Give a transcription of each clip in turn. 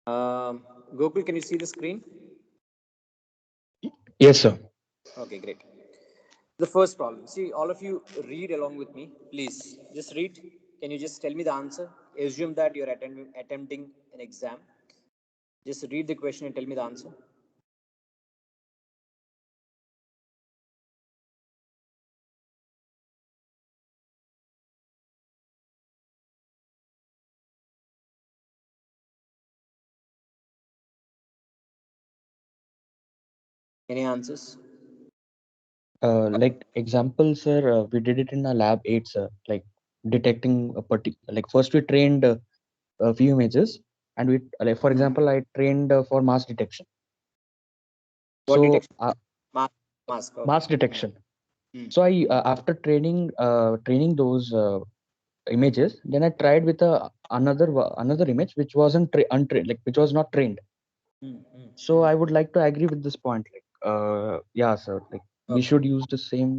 Gokul, can you see the screen? Yes, sir. Okay, great. The first problem. See, all of you read along with me. Please, just read. Can you just tell me the answer? Assume that you're attempting an exam. Just read the question and tell me the answer. Any answers? Like example, sir, we did it in a lab 8, sir. Like detecting a particular, like first we trained a few images, and we, like for Hmm. example, I trained for mass detection. What So detection? Mask. Mask. Okay. mass detection. Hmm. So I, after training those images, then I tried with another image which wasn't untrained, like which was not trained. Hmm. Hmm. So Hmm. I would like to agree with this point. Like, yeah, sir. Like we Okay. should use the same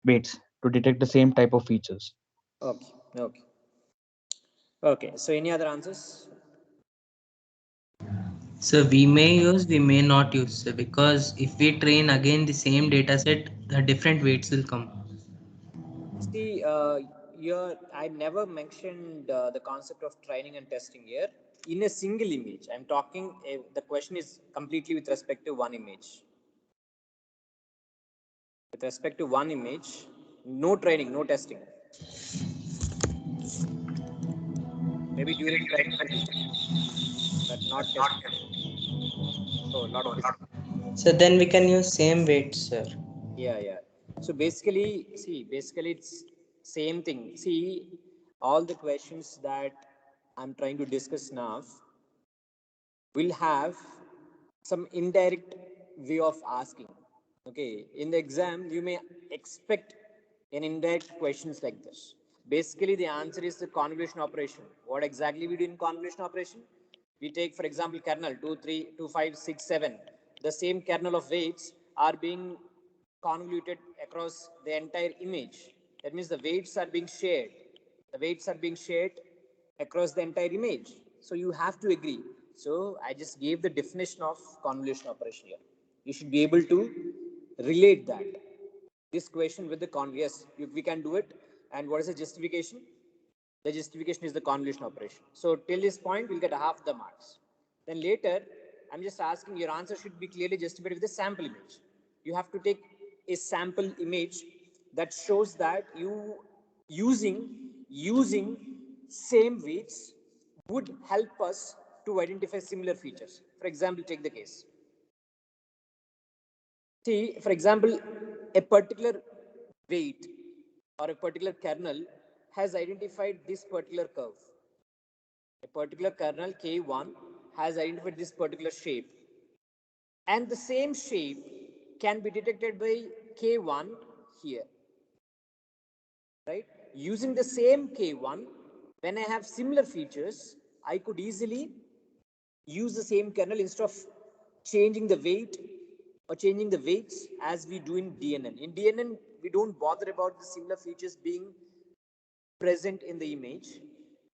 weights to detect the same type of features. Okay. Okay. Okay. So, any other answers? So we may use, we may not use, sir, because if we train again the same data set, the different weights will come. See, here I never mentioned the concept of training and testing here in a single image. I'm talking. The question is completely with respect to one image. With respect to one image, no training, no testing. Maybe during training will be, but not testing. So a lot of this. So then we can use same weights, sir. Yeah, yeah. So basically, see, basically it's same thing. See, all the questions that I'm trying to discuss now will have some indirect way of asking. Okay, in the exam, you may expect an indirect questions like this. Basically, the answer is the convolution operation. What exactly we do in convolution operation? We take, for example, kernel 2, 3, 2, 5, 6, 7. The same kernel of weights are being convoluted across the entire image. That means the weights are being shared. The weights are being shared across the entire image. So you have to agree. So I just gave the definition of convolution operation here. You should be able to relate that. This question with the yes, we can do it. And what is the justification? The justification is the convolution operation. So till this point, we'll get half the marks. Then later, I'm just asking your answer should be clearly justified with a sample image. You have to take a sample image that shows that you using same weights would help us to identify similar features. For example, take the case. See, for example, a particular weight or a particular kernel has identified this particular curve. A particular kernel K1 has identified this particular shape, and the same shape can be detected by K1 here, right? Using the same K1, when I have similar features, I could easily use the same kernel instead of changing the weight or changing the weights as we do in DNN. In DNN, we don't bother about the similar features being present in the image.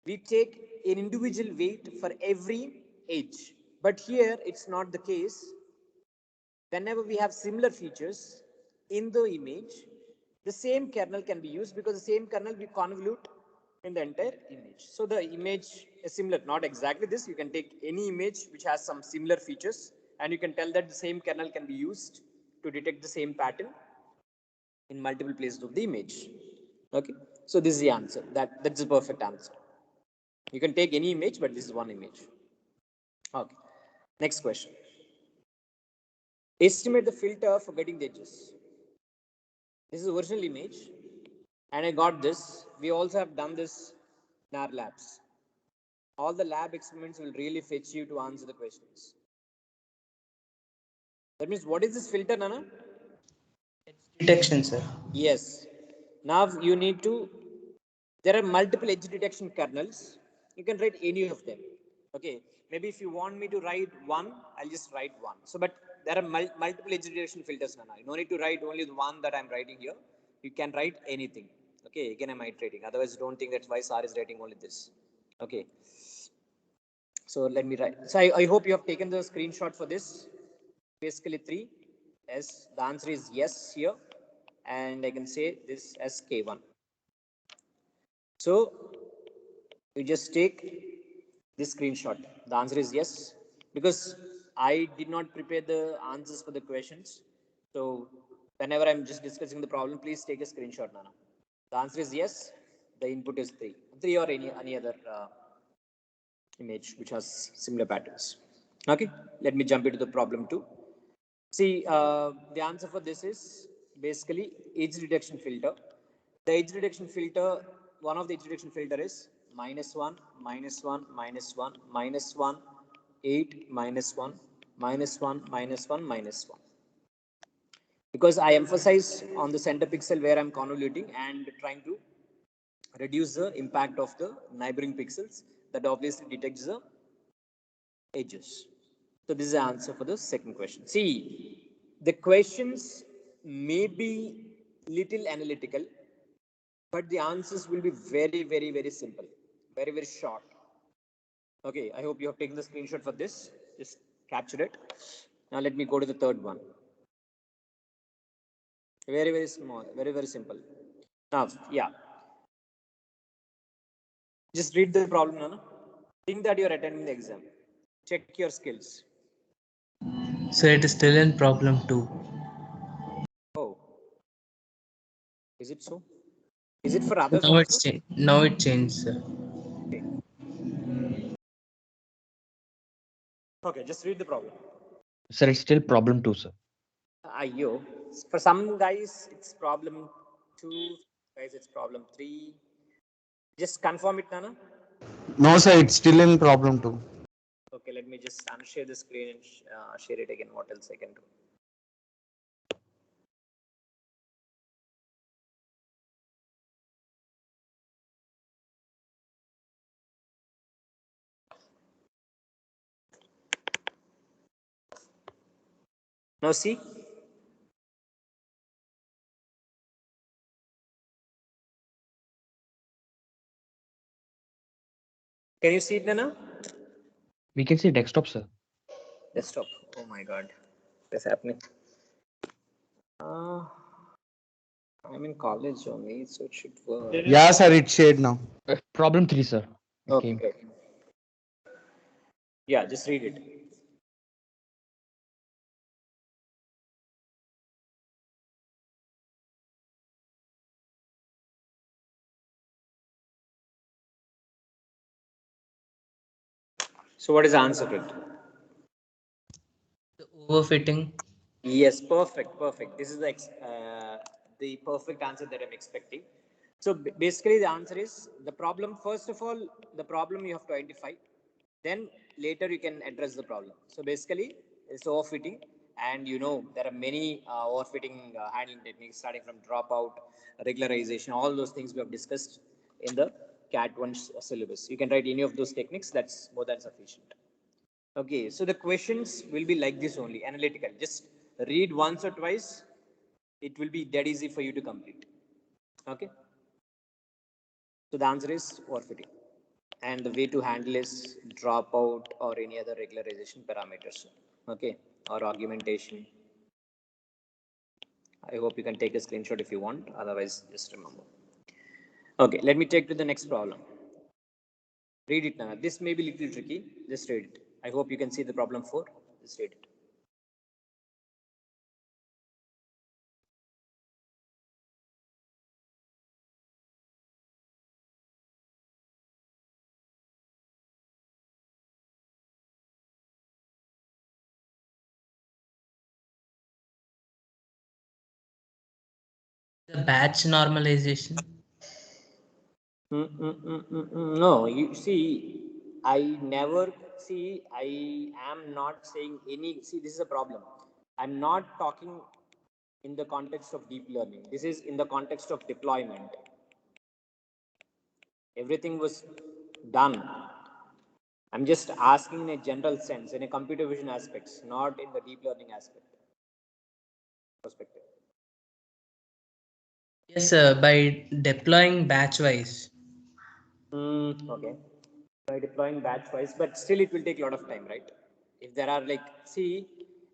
We take an individual weight for every edge. But here, it's not the case. Whenever we have similar features in the image, the same kernel can be used because the same kernel we convolute in the entire image. So the image is similar, not exactly this. You can take any image which has some similar features and you can tell that the same kernel can be used to detect the same pattern in multiple places of the image. Okay, so this is the answer. That's the perfect answer. You can take any image, but this is one image. Okay, next question. Estimate the filter for getting the edges. This is the original image, and I got this. We also have done this in our labs. All the lab experiments will really fetch you to answer the questions. That means, what is this filter, Nana? Detection, sir. Yes. Now you need to. There are multiple edge detection kernels. You can write any of them. Okay. Maybe if you want me to write one, I'll just write one. So, but there are multiple edge detection filters, Nana. You don't need to write only the one that I'm writing here. You can write anything. Okay. Again, I'm iterating. Otherwise, don't think that's why SAR is writing only this. Okay. So let me write. So I hope you have taken the screenshot for this. Basically 3. Yes, the answer is yes here. And I can say this as K1. So you just take this screenshot. The answer is yes. Because I did not prepare the answers for the questions. So whenever I'm just discussing the problem, please take a screenshot, Nana. The answer is yes. The input is 3. 3 or any other image which has similar patterns. Okay, let me jump into the problem 2. See, the answer for this is basically edge reduction filter. The edge reduction filter, one of the edge reduction filter is -1, -1, -1, -1, 8, -1, -1, -1, -1. Because I emphasize on the center pixel where I'm convoluting and trying to reduce the impact of the neighboring pixels that obviously detects the edges. So this is the answer for the second question. See, the questions may be little analytical, but the answers will be very, very, very simple, very, very short. Okay, I hope you have taken the screenshot for this. Just capture it. Now let me go to the third one. Very, very small, very, very simple. Now, yeah. Just read the problem, Nana. Think that you're attending the exam. Check your skills. So it is still in problem 2. Oh, is it so? Is it for others Now also? it's now it changed, sir. Okay. Okay, just read the problem. Sir, it's still problem 2, sir. Ayo. For some guys, it's problem 2. Guys, it's problem 3. Just confirm it, Nana. No, sir, it's still in problem 2. Okay, let me just unshare the screen and share it again. What else I can do? Now see. Can you see it, Nana? We can see desktop, sir. Desktop. Oh my God. What's happening? I'm in college only, so it should work. Yeah, sir, it's shared now. Problem 3, sir. It Okay, came. great. Yeah, just read it. So, what is the answer to it? The overfitting. Yes, perfect, perfect. This is the perfect answer that I'm expecting. So basically, the answer is the problem. First of all, the problem you have to identify. Then later you can address the problem. So basically, it's overfitting, and you know there are many overfitting handling techniques, starting from dropout, regularization, all those things we have discussed in the CAT 1 syllabus. You can write any of those techniques. That's more than sufficient. Okay, so the questions will be like this only, analytical. Just read once or twice. It will be that easy for you to complete. Okay. So the answer is forfeiting. And the way to handle is dropout or any other regularization parameters. Okay. Or augmentation. I hope you can take a screenshot if you want. Otherwise, just remember. Okay, let me take to the next problem. Read it now. This may be a little tricky. Just read it. I hope you can see the problem 4. Just read it. The batch normalization. No, you see, I never see, I am not saying any. See, this is a problem. I'm not talking in the context of deep learning. This is in the context of deployment. Everything was done. I'm just asking in a general sense, in a computer vision aspects, not in the deep learning aspect perspective. Yes, sir. By deploying batch wise. Okay. by deploying batch wise, but still it will take a lot of time, right? If there are like, see,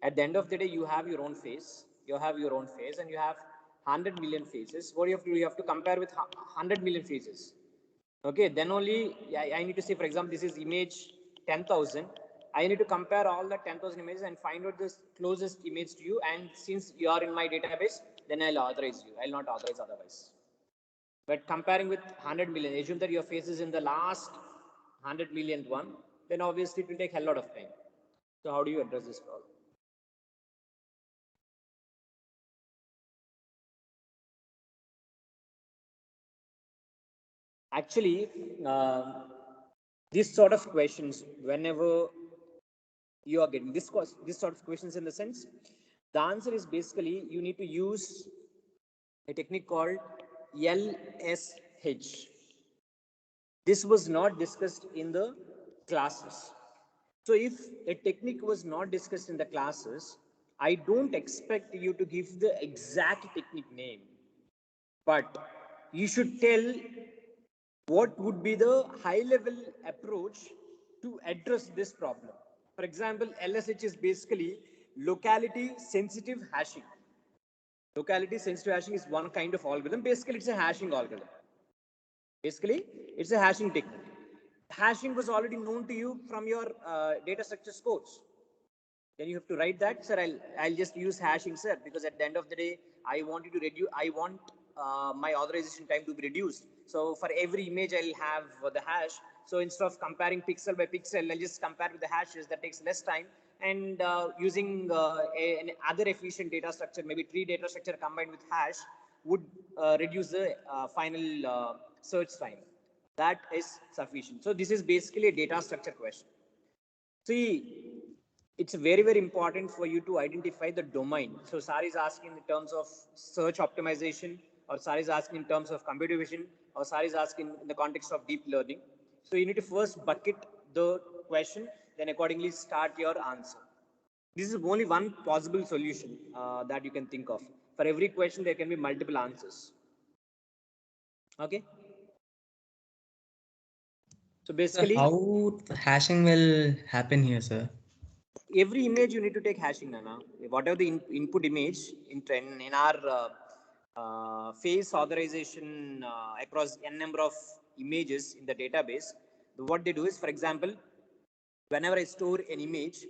at the end of the day, you have your own phase, and you have 100 million phases. What do you have to do? You have to compare with 100 million phases. Okay, then only I need to say, for example, this is image 10,000. I need to compare all the 10,000 images and find out the closest image to you. And since you are in my database, then I'll authorize you. I'll not authorize otherwise. But comparing with 100 million, assume that your face is in the last 100 millionth one, then obviously it will take a lot of time. So how do you address this problem? Actually, these sort of questions, whenever you are getting this sort of questions, in the sense, the answer is basically you need to use a technique called LSH. This was not discussed in the classes. So if a technique was not discussed in the classes, I don't expect you to give the exact technique name, but you should tell what would be the high level approach to address this problem. For example, LSH is basically locality sensitive hashing. Locality sensitive hashing is one kind of algorithm. Basically, it's a hashing algorithm. Basically, it's a hashing technique. Hashing was already known to you from your data structures course. Then you have to write that, sir. I'll just use hashing, sir, because at the end of the day, I want you to reduce. I want my authorization time to be reduced. So for every image, I'll have the hash. So instead of comparing pixel by pixel, I'll just compare with the hashes. That takes less time. And using an other efficient data structure, maybe tree data structure combined with hash, would reduce the final search time. That is sufficient. So this is basically a data structure question. See, it's very, very important for you to identify the domain. So Sari is asking in terms of search optimization, or Sari is asking in terms of computer vision, or Sari is asking in the context of deep learning. So you need to first bucket the question, then accordingly start your answer. This is only one possible solution that you can think of. For every question, there can be multiple answers. Okay. So basically, so how hashing will happen here, sir? Every image you need to take hashing, Nana. Whatever the input image in our face authorization across n number of images in the database, what they do is, for example, whenever I store an image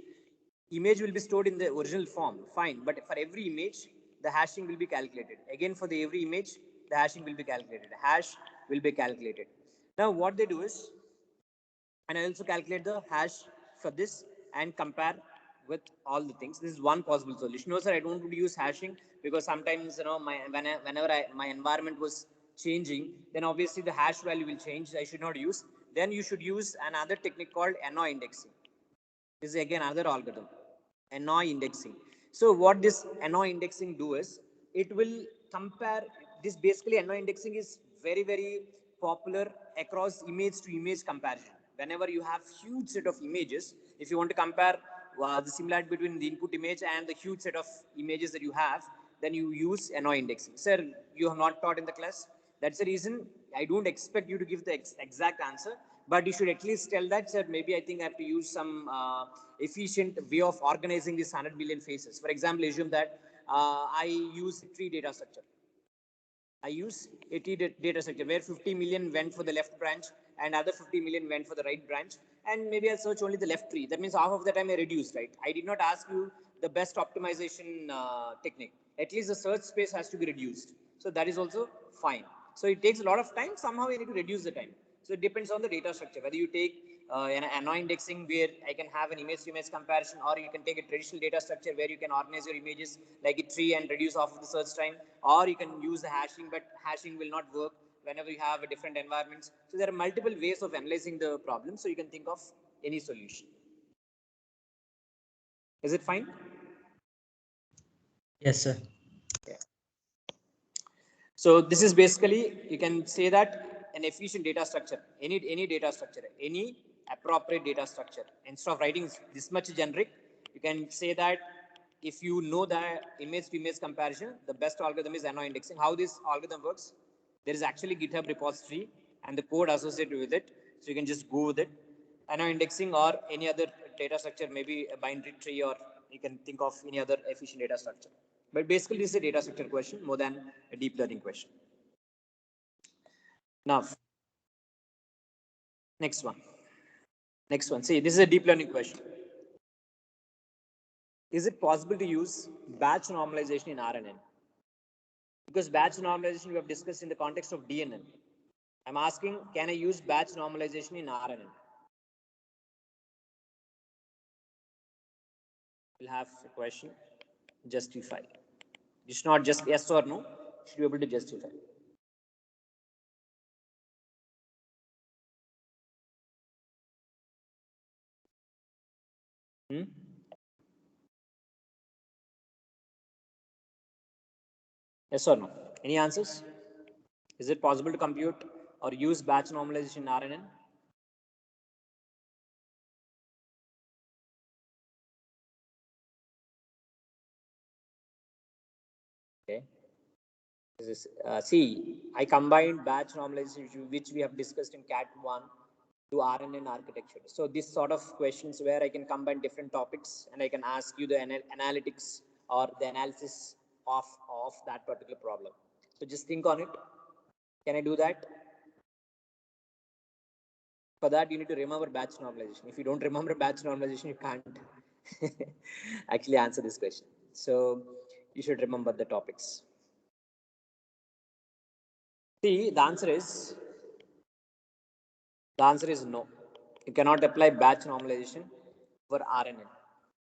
will be stored in the original form, fine. But for every image, the hashing will be calculated. Again, for the every image, the hashing will be calculated. Hash will be calculated. Now, what they do is, and I also calculate the hash for this and compare with all the things. This is one possible solution. No, sir, I don't want to use hashing because sometimes, whenever my environment was changing, then obviously the hash value will change. I should not use. Then you should use another technique called NOI indexing. This is again another algorithm, NOI indexing. So what this NOI indexing do is, it will compare this. Basically, NOI indexing is very, very popular across image to image comparison. Whenever you have huge set of images, if you want to compare the similarity between the input image and the huge set of images that you have, then you use NOI indexing. Sir, you have not taught in the class. That's the reason I don't expect you to give the exact answer, but you should at least tell that, sir, maybe I think I have to use some efficient way of organizing these 100 million faces. For example, assume that I use tree data structure. I use a tree data structure where 50 million went for the left branch and other 50 million went for the right branch. And maybe I'll search only the left tree. That means half of the time I reduced, right? I did not ask you the best optimization technique. At least the search space has to be reduced. So that is also fine. So it takes a lot of time. Somehow you need to reduce the time. So it depends on the data structure, whether you take an NOI indexing where I can have an image to image comparison, or you can take a traditional data structure where you can organize your images like a tree and reduce off of the search time, or you can use the hashing, but hashing will not work whenever you have a different environments. So there are multiple ways of analyzing the problem. So you can think of any solution. Is it fine? Yes, sir. Yeah. So this is basically, you can say that an efficient data structure, any data structure, any appropriate data structure. Instead of writing this much generic, you can say that if you know the image to image comparison, the best algorithm is NOI indexing. How this algorithm works? There is actually GitHub repository and the code associated with it. So you can just go with it. I know indexing or any other data structure, maybe a binary tree, or you can think of any other efficient data structure. But basically, this is a data structure question more than a deep learning question. Now, next one. Next one. See, this is a deep learning question. Is it possible to use batch normalization in RNN? Because batch normalization we have discussed in the context of DNN. I'm asking, can I use batch normalization in RNN? We'll have a question. Justify. It's not just yes or no. You should be able to justify. Yes or no? Any answers? Is it possible to compute or use batch normalization in RNN? Okay. See, I combined batch normalization, which we have discussed in CAT1, to RNN architecture. So this sort of questions where I can combine different topics and I can ask you the analytics or the analysis of that particular problem. So just think on it. Can I do that? For that, you need to remember batch normalization. If you don't remember batch normalization, you can't actually answer this question. So you should remember the topics. See, the answer is no. You cannot apply batch normalization for RNN.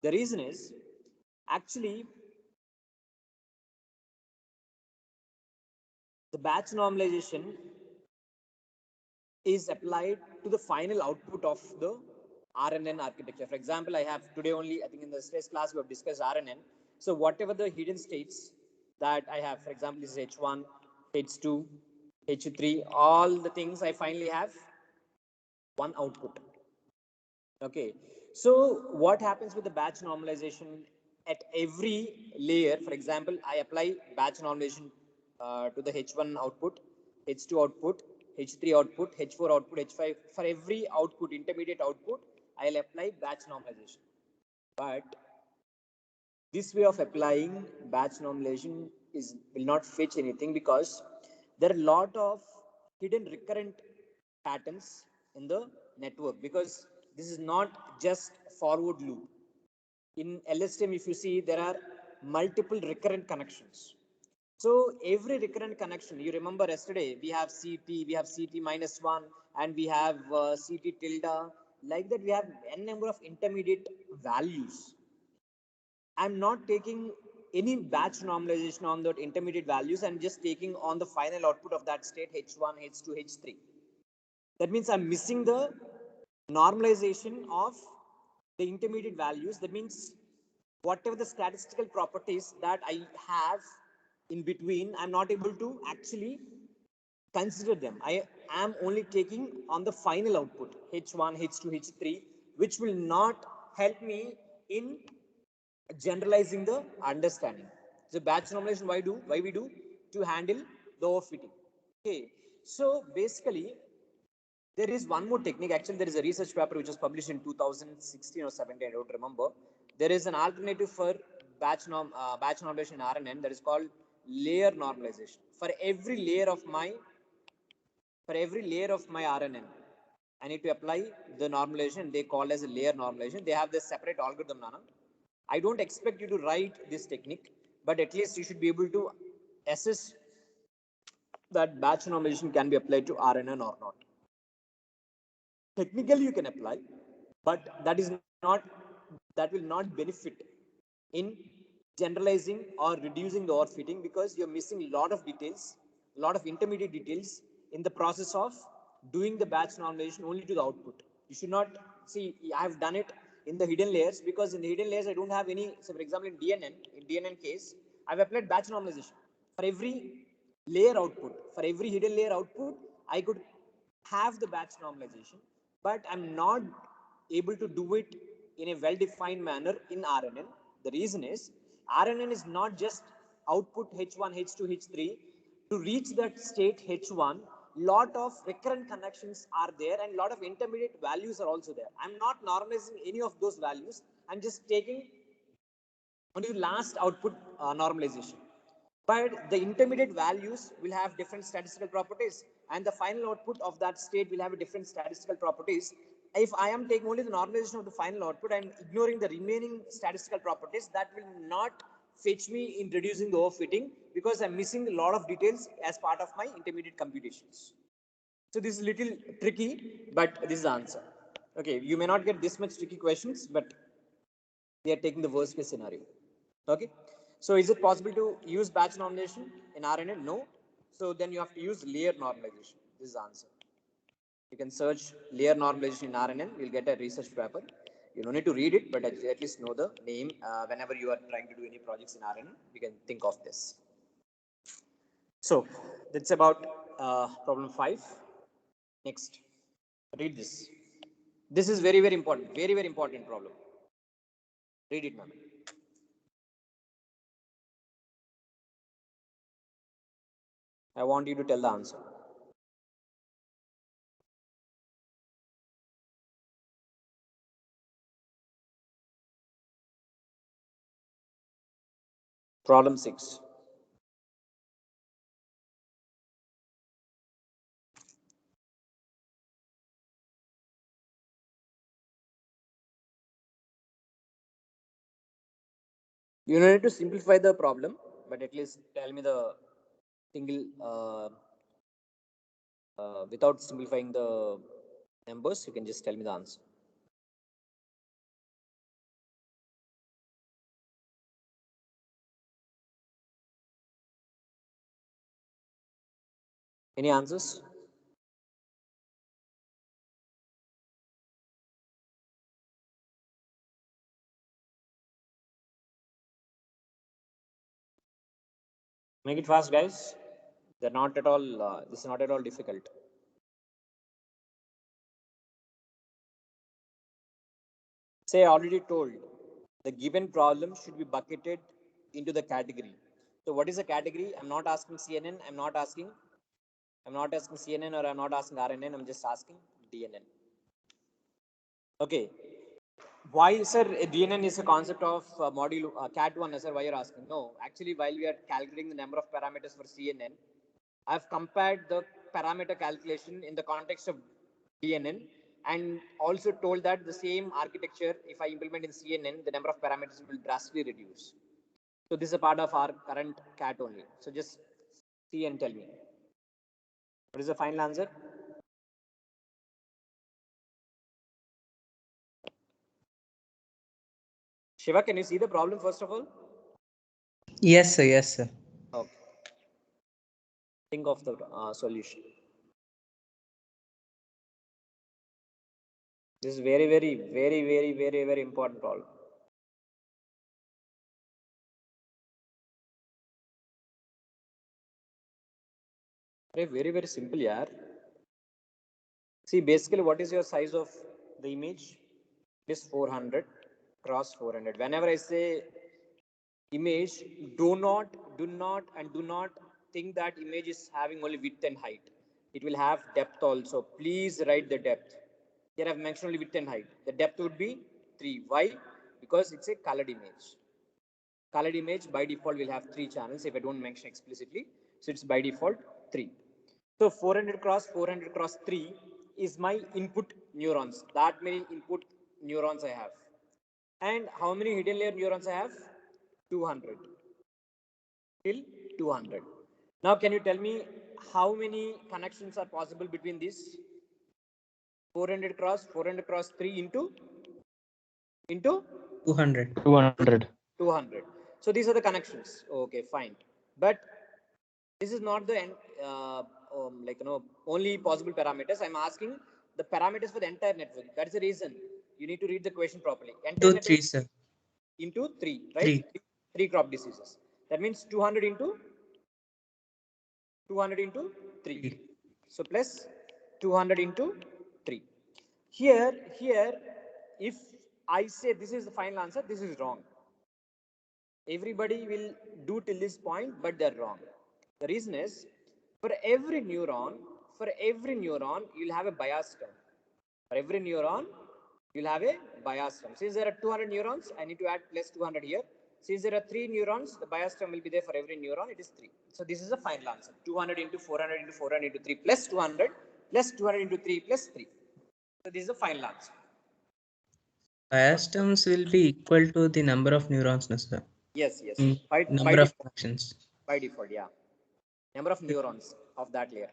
The reason is actually the batch normalization is applied to the final output of the RNN architecture. For example, I have today only, I think in the stress class we have discussed RNN. So whatever the hidden states that I have, for example, this is H1, H2, H3, all the things I finally have one output. Okay. So what happens with the batch normalization at every layer? For example, I apply batch normalization to the H1 output, H2 output, H3 output, H4 output, H5. For every output, intermediate output, I'll apply batch normalization. But this way of applying batch normalization will not fetch anything because there are a lot of hidden recurrent patterns in the network, because this is not just forward loop. In LSTM, if you see, there are multiple recurrent connections. So every recurrent connection, you remember yesterday, we have CT, we have CT minus 1, and we have CT tilde. Like that, we have n number of intermediate values. I'm not taking any batch normalization on the intermediate values. I'm just taking on the final output of that state, H1, H2, H3. That means I'm missing the normalization of the intermediate values. That means whatever the statistical properties that I have in between, I'm not able to actually consider them. I am only taking on the final output, H1, H2, H3, which will not help me in generalizing the understanding. So batch normalization, why we do? To handle the overfitting. Okay. So basically, there is one more technique. Actually, there is a research paper which was published in 2016 or 17. I don't remember. There is an alternative for batch normalization in RNN that is called layer normalization. For every layer of my RNN, I need to apply the normalization. They call as a layer normalization. They have this separate algorithm, Nana. I don't expect you to write this technique, but at least you should be able to assess that batch normalization can be applied to RNN or not. Technically, you can apply, but that will not benefit in generalizing or reducing the overfitting, because you're missing a lot of details, a lot of intermediate details in the process of doing the batch normalization only to the output. You should not see, I've done it in the hidden layers, because in the hidden layers I don't have any. So for example, in DNN case, I've applied batch normalization for every layer output. For every hidden layer output, I could have the batch normalization, but I'm not able to do it in a well-defined manner in RNN. The reason is RNN is not just output H1, H2, H3. To reach that state H1, lot of recurrent connections are there and lot of intermediate values are also there. I'm not normalizing any of those values. I'm just taking only the last output normalization. But the intermediate values will have different statistical properties and the final output of that state will have a different statistical properties. If I am taking only the normalization of the final output, I'm ignoring the remaining statistical properties that will not fetch me in reducing the overfitting because I'm missing a lot of details as part of my intermediate computations. So this is a little tricky, but this is the answer. Okay, you may not get this much tricky questions, but they are taking the worst case scenario. Okay. So is it possible to use batch normalization in RNN? No. So then you have to use layer normalization. This is the answer. You can search layer normalization in RNN. You'll get a research paper. You don't need to read it, but at least know the name. Whenever you are trying to do any projects in RNN, you can think of this. So that's about problem 5. Next, read this. This is very, very important. Very, very important problem. Read it, ma'am. I want you to tell the answer. Problem 6. You don't need to simplify the problem, but at least tell me the single without simplifying the numbers. You can just tell me the answer. Any answers? Make it fast, guys. They're not at all. This is not at all difficult. Say I already told the given problem should be bucketed into the category. So what is the category? I'm not asking CNN. I'm not asking CNN or I'm not asking RNN. I'm just asking DNN. Okay. Why, sir, DNN is a concept of module CAT1, sir? Why you're asking? No, actually, while we are calculating the number of parameters for CNN, I've compared the parameter calculation in the context of DNN and also told that the same architecture, if I implement in CNN, the number of parameters will drastically reduce. So this is a part of our current CAT only. So just see and tell me. What is the final answer? Shiva, can you see the problem first of all? Yes, sir. Yes, sir. Okay. Think of the solution. This is very, very, very, very, very, very important problem. Very, very simple, yaar. See, basically, what is your size of the image? It is 400 cross 400. Whenever I say image, do not, and do not think that image is having only width and height. It will have depth also. Please write the depth. Here I've mentioned only width and height. The depth would be 3. Why? Because it's a colored image. Colored image by default will have 3 channels if I don't mention explicitly. So it's by default 3. So 400 cross 3 is my input neurons. That many input neurons I have. And how many hidden layer neurons I have? 200. Till 200. Now can you tell me how many connections are possible between these? 400 cross 3 into 200. 200. 200. So these are the connections. Okay, fine. But this is not the only possible parameters. I'm asking the parameters for the entire network. That's the reason you need to read the question properly. Entire Into 3, network sir. into 3, right? 3. Three crop diseases. That means 200 into 3. 3. So plus 200 into 3. Here, if I say this is the final answer, this is wrong. Everybody will do till this point, but they're wrong. The reason is, for every neuron, for every neuron, you'll have a bias term. For every neuron, you'll have a bias term. Since there are 200 neurons, I need to add plus 200 here. Since there are 3 neurons, the bias term will be there for every neuron. It is 3. So this is the final answer. 200 into 400 into 400 into 3 plus 200 plus 200 into 3 plus 3. So this is the final answer. Bias terms will be equal to the number of neurons, no, sir? Yes, yes. Number of connections. By default, yeah. Number of neurons of that layer.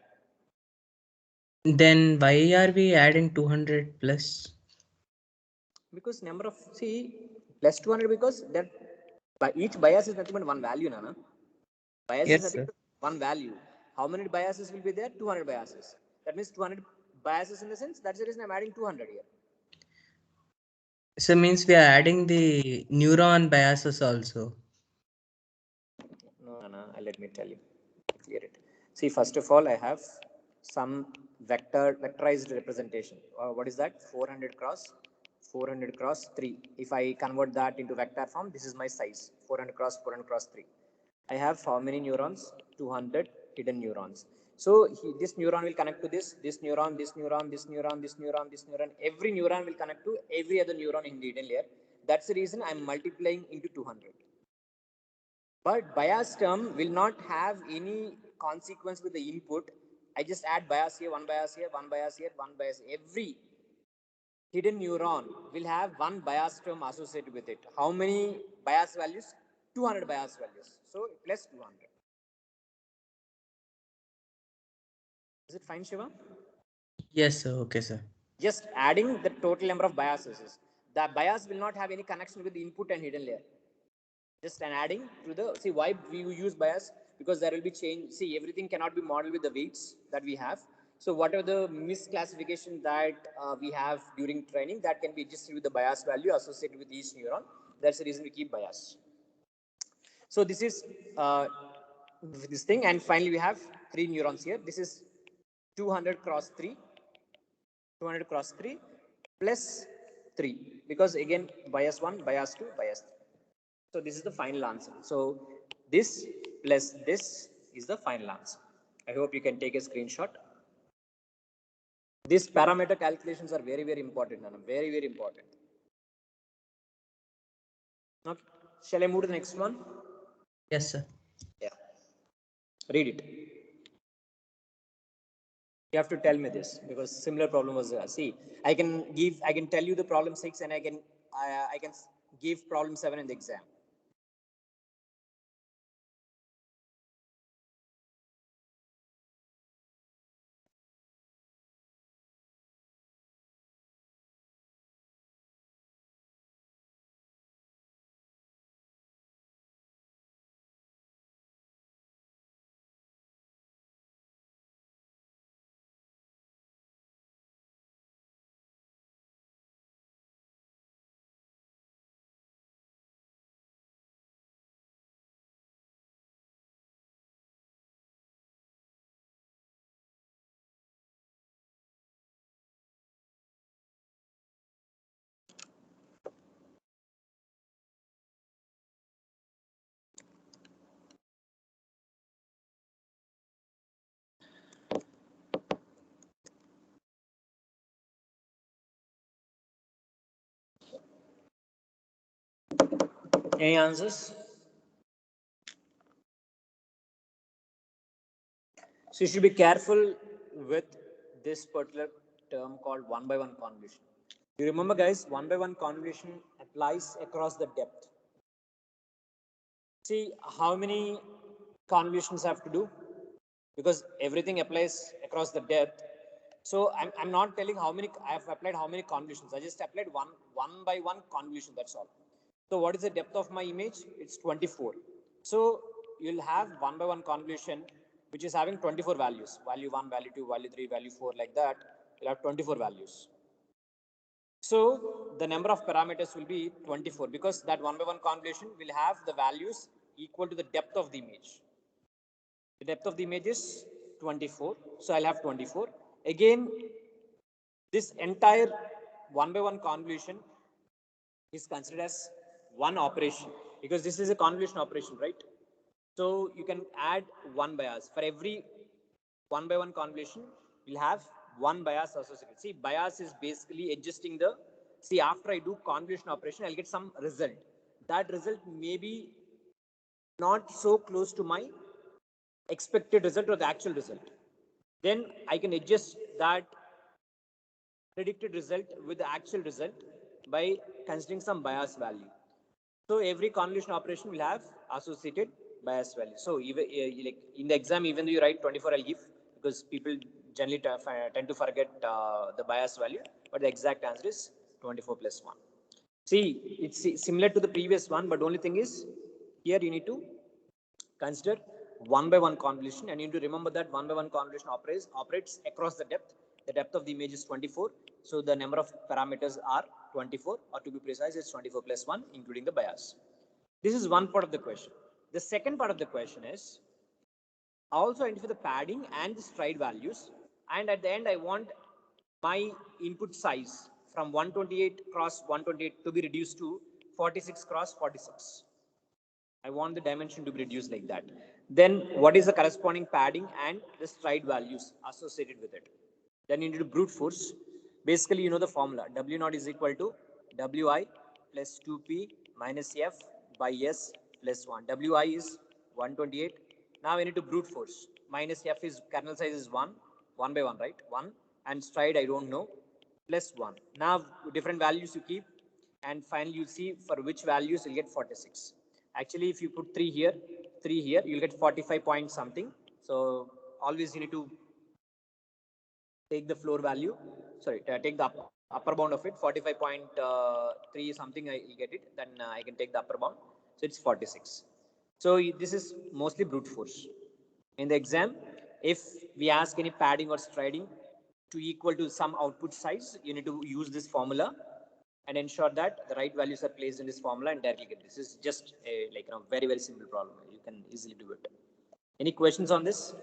Then why are we adding 200 plus? Because number of, see, plus 200 because that by each bias is nothing but one value, Nana. Bias is Yes, nothing sir. but one value. How many biases will be there? 200 biases. That means 200 biases in the sense, that's the reason I'm adding 200 here. So means we are adding the neuron biases also. No, Nana, let me tell you. Clear it. See, first of all, I have some vectorized representation. What is that? 400 cross 3. If I convert that into vector form, this is my size. 400 cross 3. I have how many neurons? 200 hidden neurons. So this neuron will connect to this neuron, this neuron, this neuron, this neuron, this neuron. Every neuron will connect to every other neuron in the hidden layer. That's the reason I'm multiplying into 200. But bias term will not have any consequence with the input. I just add bias here, one bias here, one bias here, one bias. Every hidden neuron will have one bias term associated with it. How many bias values? 200 bias values. So plus 200. Is it fine, Shiva? Yes, sir. Okay, sir. Just adding the total number of biases. The bias will not have any connection with the input and hidden layer. Just an adding to the, see why we use bias, because there will be change. See, everything cannot be modeled with the weights that we have. So whatever the misclassification that we have during training, that can be adjusted with the bias value associated with each neuron. That's the reason we keep bias. So this is this thing, and finally we have 3 neurons here. This is 200 cross 3 plus 3, because again bias 1, bias 2, bias 3. So this is the final answer. So this plus this is the final answer. I hope you can take a screenshot. These parameter calculations are very, very important, Nana. Very, very important. Okay. Shall I move to the next one? Yes, sir. Yeah. Read it. You have to tell me this, because similar problem was see. I can tell you the problem 6, and I can give problem 7 in the exam. Any answers? So you should be careful with this particular term called one by one convolution. You remember, guys, one by one convolution applies across the depth. See how many convolutions have to do, because everything applies across the depth. So I'm not telling how many I have applied, how many convolutions. I just applied one by one convolution. That's all. So what is the depth of my image? It's 24. So you'll have one by one convolution which is having 24 values. Value 1, value 2, value 3, value 4, like that. You'll have 24 values. So the number of parameters will be 24, because that one by one convolution will have the values equal to the depth of the image. The depth of the image is 24. So I'll have 24. Again, this entire one by one convolution is considered as one operation, because this is a convolution operation, right? So you can add one bias for every one by one convolution. will have one bias associated. See, bias is basically adjusting the, see, after I do convolution operation, I'll get some result. That result may be not so close to my expected result or the actual result. Then I can adjust that predicted result with the actual result by considering some bias value. So every convolution operation will have associated bias value. So even like in the exam, even though you write 24, I'll give, because people generally tend to forget the bias value, but the exact answer is 24 plus 1. See, it's similar to the previous one, but the only thing is here you need to consider one by one convolution, and you need to remember that one by one convolution operates across the depth. The depth of the image is 24, so the number of parameters are 24, or to be precise, it's 24 plus 1, including the bias. This is one part of the question. The second part of the question is also identify the padding and the stride values, and at the end I want my input size from 128 cross 128 to be reduced to 46 cross 46. I want the dimension to be reduced like that. Then what is the corresponding padding and the stride values associated with it? Then you need to brute force. Basically, you know the formula. W naught is equal to Wi plus 2P minus F by S plus 1. Wi is 128. Now we need to brute force. Minus F is kernel size is 1. 1 by 1, right? 1. And stride, I don't know. Plus 1. Now different values you keep. And finally, you see for which values you'll get 46. Actually, if you put 3 here, you'll get 45 point something. So always you need to take the floor value, take the upper bound of it, 45.3 something, I get it, then I can take the upper bound. So it's 46. So this is mostly brute force. In the exam, if we ask any padding or striding to equal to some output size, you need to use this formula and ensure that the right values are placed in this formula and directly get this. This is just a very, very simple problem. You can easily do it. Any questions on this?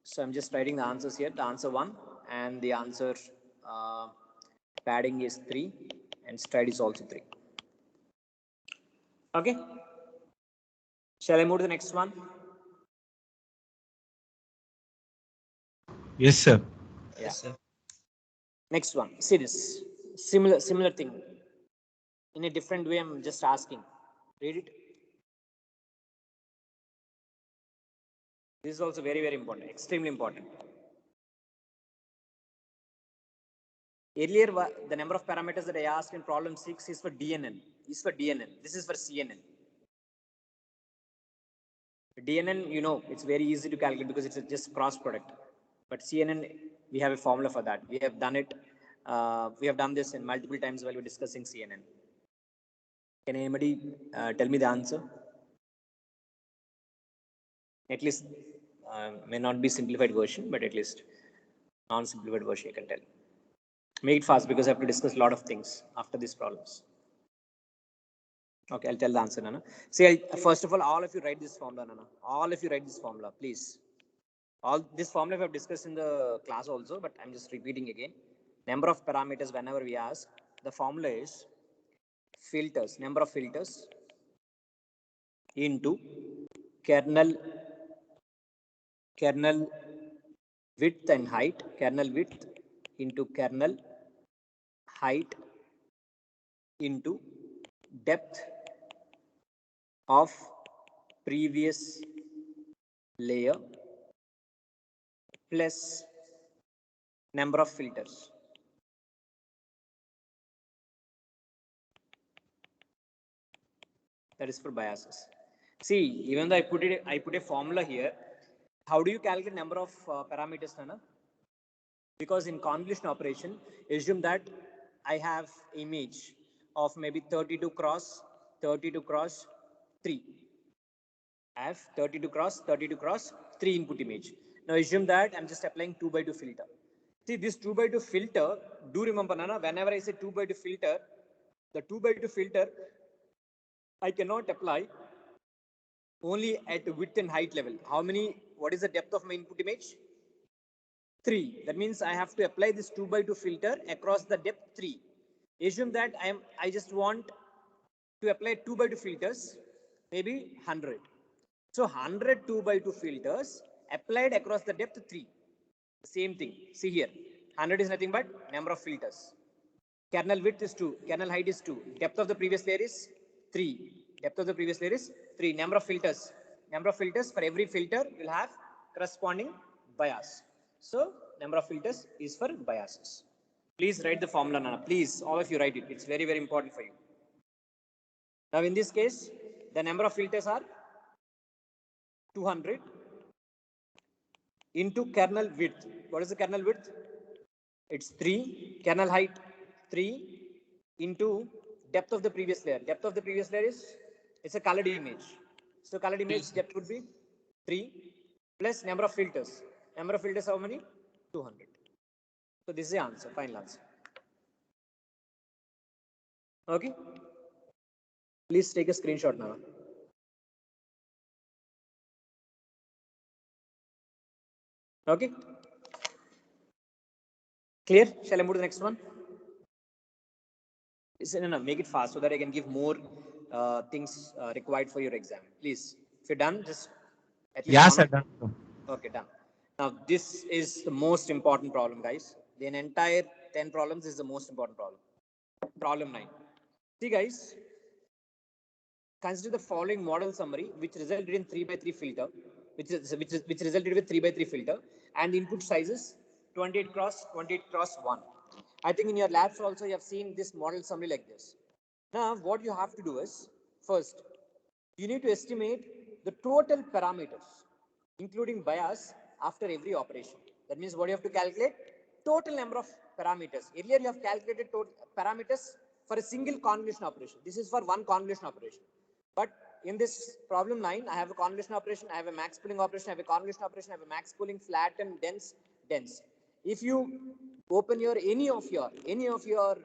So I'm just writing the answers here. The answer 1 and the answer padding is 3 and stride is also 3. Okay. Shall I move to the next one? Yes, sir. Yeah. Yes, sir. Next one. See this. Similar thing. In a different way, I'm just asking. Read it. This is also very, very important. Extremely important. Earlier, the number of parameters that I asked in problem 6 is for DNN. This is for CNN. DNN, you know, it's very easy to calculate because it's just cross product. But CNN, we have a formula for that. We have done it. We have done this in multiple times while we're discussing CNN. Can anybody tell me the answer? At least may not be simplified version, but at least non-simplified version you can tell. Make it fast because I have to discuss a lot of things after these problems. Okay, I'll tell the answer, Nana. See, first of all of you write this formula, Nana. All of you write this formula, please. All this formula we have discussed in the class also, but I'm just repeating again. Number of parameters whenever we ask, the formula is filters, number of filters into kernel width and height, kernel width into kernel height into depth of previous layer plus number of filters. That is for biases. See, even though I put a formula here, how do you calculate number of parameters, Nana? Because in convolution operation, assume that I have image of maybe 32 cross 3. I have 32 cross 3 input image. Now assume that I'm just applying 2x2 filter. See, this 2x2 filter, do remember, Nana, whenever I say 2x2 filter, the 2x2 filter, I cannot apply only at width and height level. What is the depth of my input image? 3. That means I have to apply this 2x2 filter across the depth 3. Assume that I just want to apply 2x2 filters, maybe 100. So 100 2 by 2 filters applied across the depth 3. Same thing. See here. 100 is nothing but number of filters. Kernel width is 2. Kernel height is 2. Depth of the previous layer is 3. Depth of the previous layer is 3. Number of filters. Number of filters for every filter will have corresponding bias. So number of filters is for biases. Please write the formula, Nana. Please, all of you write it. It's very, very important for you. Now in this case, the number of filters are 200 into kernel width. What is the kernel width? It's 3. Kernel height 3 into depth of the previous layer. Depth of the previous layer is, it's a colored image. So colored image depth would be 3 plus number of filters. Number of filters how many? 200. So this is the answer, final answer. Okay. Please take a screenshot now. Okay. Clear? Shall I move to the next one? No, make it fast so that I can give more things required for your exam. Please, if you're done, just at least Yeah, one. sir. Done. Okay, done. Now, this is the most important problem, guys. The entire 10 problems is the most important problem. Problem 9. See, guys, consider the following model summary, which resulted in 3 by 3 filter, which resulted with 3 by 3 filter, and input sizes 28 cross 1. I think in your labs also you have seen this model summary like this. Now, what you have to do is, first, you need to estimate the total parameters, including bias, after every operation. That means what you have to calculate? Total number of parameters. Earlier you have calculated total parameters for a single convolution operation. This is for one convolution operation. But in this problem 9, I have a convolution operation, I have a max pooling operation, I have a convolution operation, I have a max pooling, flat and dense. If you open your any of your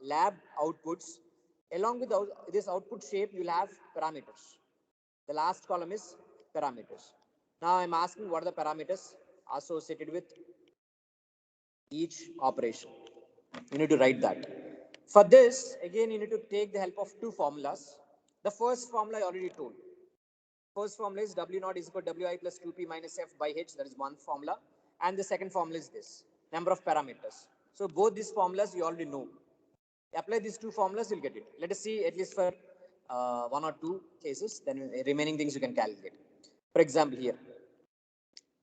lab outputs, along with this output shape, you'll have parameters. The last column is parameters. Now I'm asking what are the parameters associated with each operation. You need to write that. For this, again, you need to take the help of two formulas. The first formula I already told. First formula is W naught is equal to Wi plus 2p minus f by h. That is one formula. And the second formula is this, number of parameters. So both these formulas you already know. Apply these two formulas, you'll get it. Let us see at least for one or two cases, then remaining things you can calculate. For example, here,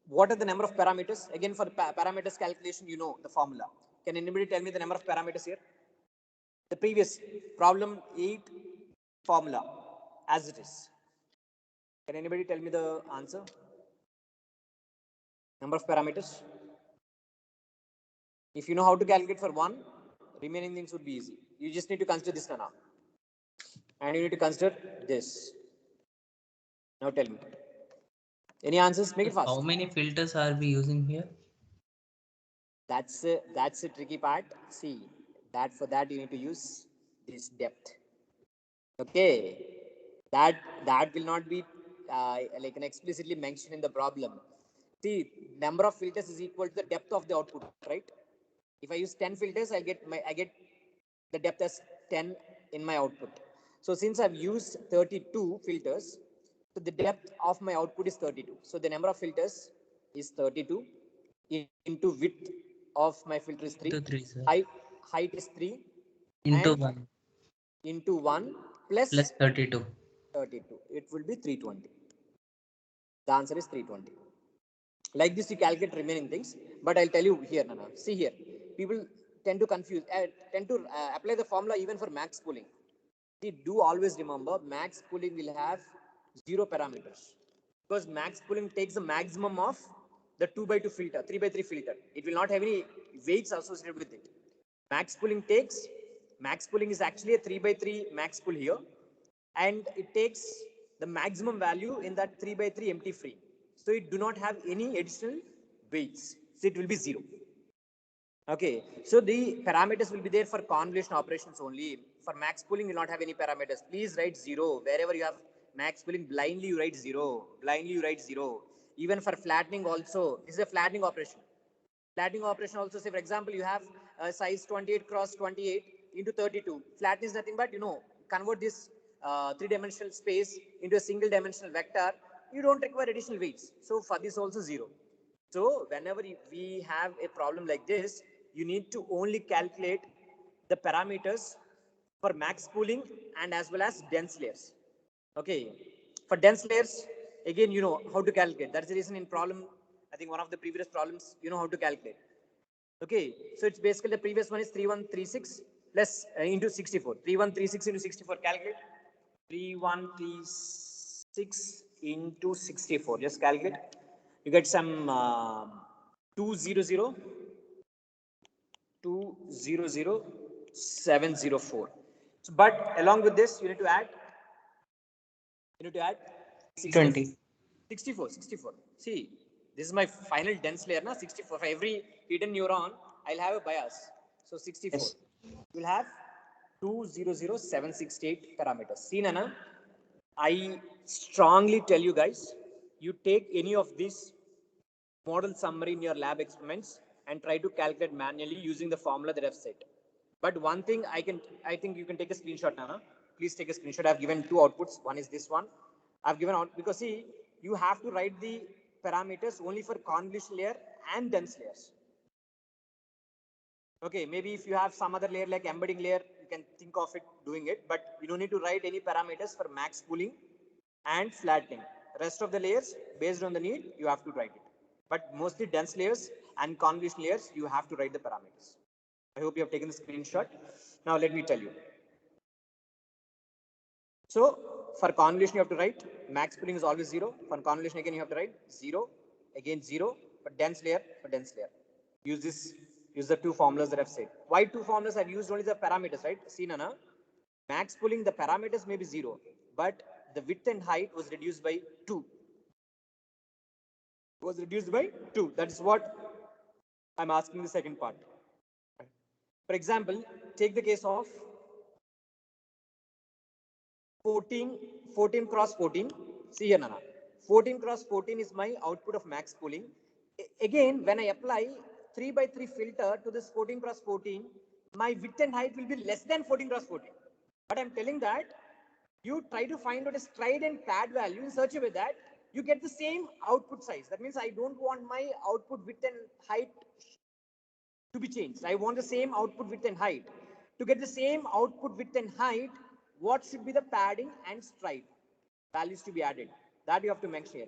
what are the number of parameters? Again, for parameters calculation, you know the formula. Can anybody tell me the number of parameters here? The previous problem 8 formula as it is. Can anybody tell me the answer? Number of parameters? If you know how to calculate for one, remaining things would be easy. You just need to consider this now. And you need to consider this. Now tell me. Any answers? Make it fast. How many filters are we using here? That's a tricky part. See, for that you need to use this depth. Okay, that will not be like an explicitly mentioned in the problem. See, number of filters is equal to the depth of the output, right? If I use 10 filters, I get the depth as 10 in my output. So since I've used 32 filters, so the depth of my output is 32. So the number of filters is 32 into width of my filter is 3. Into 3, sir. Height is 3. Into and 1 into 1 plus plus 32. 32. It will be 320. The answer is 320. Like this, you calculate remaining things. But I'll tell you here, Nana. See here. People tend to confuse, tend to apply the formula even for max pooling. See, do always remember max pooling will have 0 parameters. Because max pooling takes the maximum of the 2 by 2 filter, 3 by 3 filter. It will not have any weights associated with it. Max pooling is actually a 3 by 3 max pool here. And it takes the maximum value in that 3 by 3 empty frame. So it do not have any additional weights. So it will be 0. Okay, so the parameters will be there for convolution operations only. For max pooling, you will not have any parameters. Please write 0. Wherever you have max pooling, blindly you write 0. Blindly you write 0. Even for flattening also, this is a flattening operation. Flattening operation also, say for example, you have size 28 cross 28 into 32. Flatten is nothing but, convert this three-dimensional space into a single dimensional vector you don't require additional weights. So for this also 0. So whenever we have a problem like this, you need to only calculate the parameters for max pooling and as well as dense layers. Okay. For dense layers, again, you know how to calculate. That's the reason in problem, I think one of the previous problems, you know how to calculate. Okay. So it's basically the previous one is 3136 plus into 64. 3136 into 64, calculate. 3136 into 64. Just calculate. You get some 200 704. So, but along with this, you need to add 64. 20. 64. See, this is my final dense layer, na 64. For every hidden neuron, I'll have a bias. So 64. Yes. You'll have 200768 parameters. See, Nana, I strongly tell you guys, you take any of these model summary in your lab experiments and try to calculate manually using the formula that I've set. But one thing I think you can take a screenshot, Nana. Please take a screenshot. I've given two outputs. One is this one. I've given out because see, you have to write the parameters only for convolution layer and dense layers. Okay, maybe if you have some other layer like embedding layer, you can think of it doing it, but you don't need to write any parameters for max pooling and flattening. Rest of the layers, based on the need, you have to write it. But mostly dense layers and convolution layers, you have to write the parameters. I hope you have taken the screenshot. Now let me tell you. So for convolution, you have to write max pooling is always 0. For convolution, again, you have to write 0, again 0, for dense layer, Use this, use the two formulas that I've said. Why two formulas? I've used only the parameters, right? See, Nana, max pooling, the parameters may be 0, but the width and height was reduced by 2. That is what I'm asking the second part. For example, take the case of 14 cross 14. See here, Nana. 14 cross 14 is my output of max pooling. Again, when I apply 3 by 3 filter to this 14 cross 14, my width and height will be less than 14 cross 14. But I'm telling that you try to find out a stride and pad value in such a way that you get the same output size. That means I don't want my output width and height to be changed. I want the same output width and height. To get the same output width and height, what should be the padding and stride values to be added? That you have to mention here.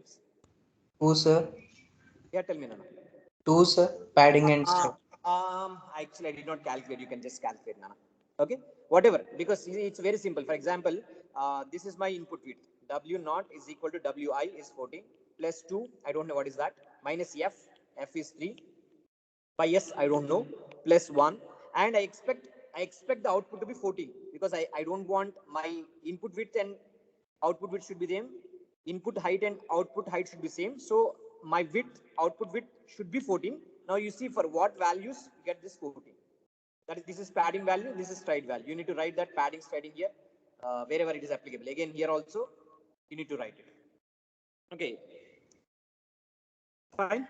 Who, sir? Yeah, tell me, Nana. 2, sir. Padding and stride. Actually, I did not calculate. You can just calculate, Nana. Okay, whatever. Because it's very simple. For example, this is my input width. W naught is equal to Wi is 14 plus 2. I don't know what is that. Minus F. F is 3. By S, I don't know. Plus 1. And I expect the output to be 14 because I don't want my input width and output width should be same. Input height and output height should be same. So my width, output width should be 14. Now you see for what values you get this 14. That is, this is padding value, this is stride value. You need to write that padding striding here wherever it is applicable. Again, here also you need to write it. Okay. Fine.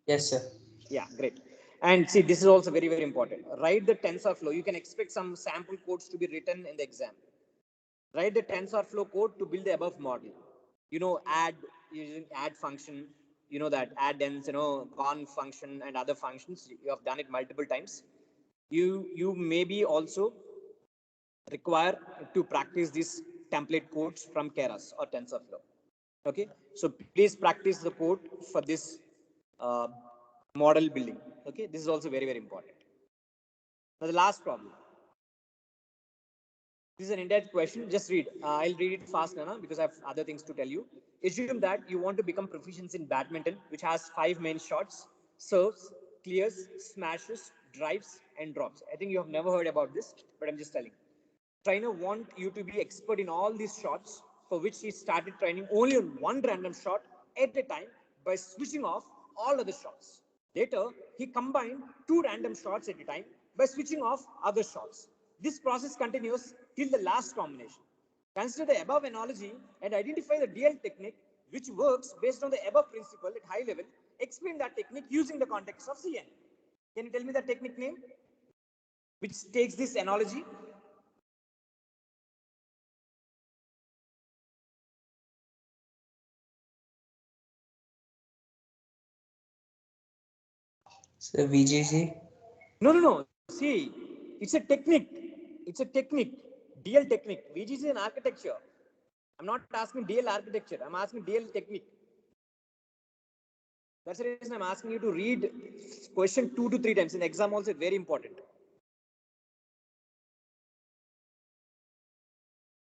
Yes, sir. Yeah, great. And see, this is also very, very important. Write the TensorFlow. You can expect some sample codes to be written in the exam. Write the TensorFlow code to build the above model. You know, add using add function. You know that add dense, conv function and other functions. You have done it multiple times. You maybe also require to practice these template codes from Keras or TensorFlow. Okay, so please practice the code for this uh, model building. Okay, this is also very, very important. Now the last problem. This is an in-depth question. Just read. I'll read it fast, Nana, because I have other things to tell you. Assume that you want to become proficient in badminton, which has 5 main shots: serves, clears, smashes, drives, and drops. I think you have never heard about this, but I'm just telling. Trainer want you to be expert in all these shots, for which he started training only on one random shot at a time by switching off all other shots. Later, he combined 2 random shots at a time by switching off other shots. This process continues till the last combination. Consider the above analogy and identify the DL technique which works based on the above principle at high level. Explain that technique using the context of CN. Can you tell me the technique name which takes this analogy? So VGC. No. See, it's a technique. It's a technique. DL technique. VGC is an architecture. I'm not asking DL architecture. I'm asking DL technique. That's the reason I'm asking you to read question 2 to 3 times. In exam also, very important.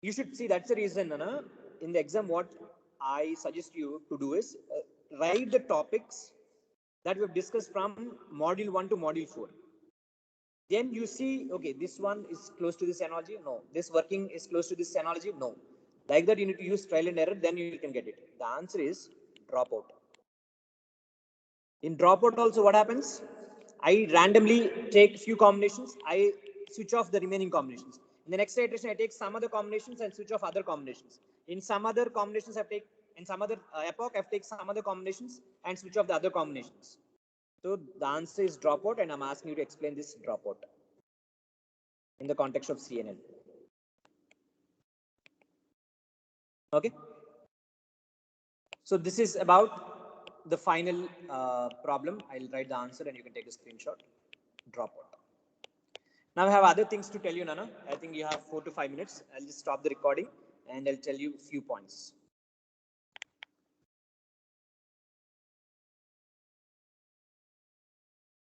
You should see, that's the reason, Nana. In the exam, what I suggest you to do is write the topics that we have discussed from module 1 to module 4. Then you see, okay, this one is close to this analogy. No. This working is close to this analogy. No. Like that, you need to use trial and error. Then you can get it. The answer is dropout. In dropout also, what happens? I randomly take few combinations. I switch off the remaining combinations. In the next iteration, I take some other combinations and switch off other combinations. In some other combinations, in some other epoch, I take some other combinations and switch off the other combinations. So the answer is dropout, and I'm asking you to explain this dropout in the context of CNN. Okay. So this is about the final problem. I'll write the answer and you can take a screenshot. Dropout. Now I have other things to tell you, Nana. I think you have 4 to 5 minutes. I'll just stop the recording and I'll tell you a few points.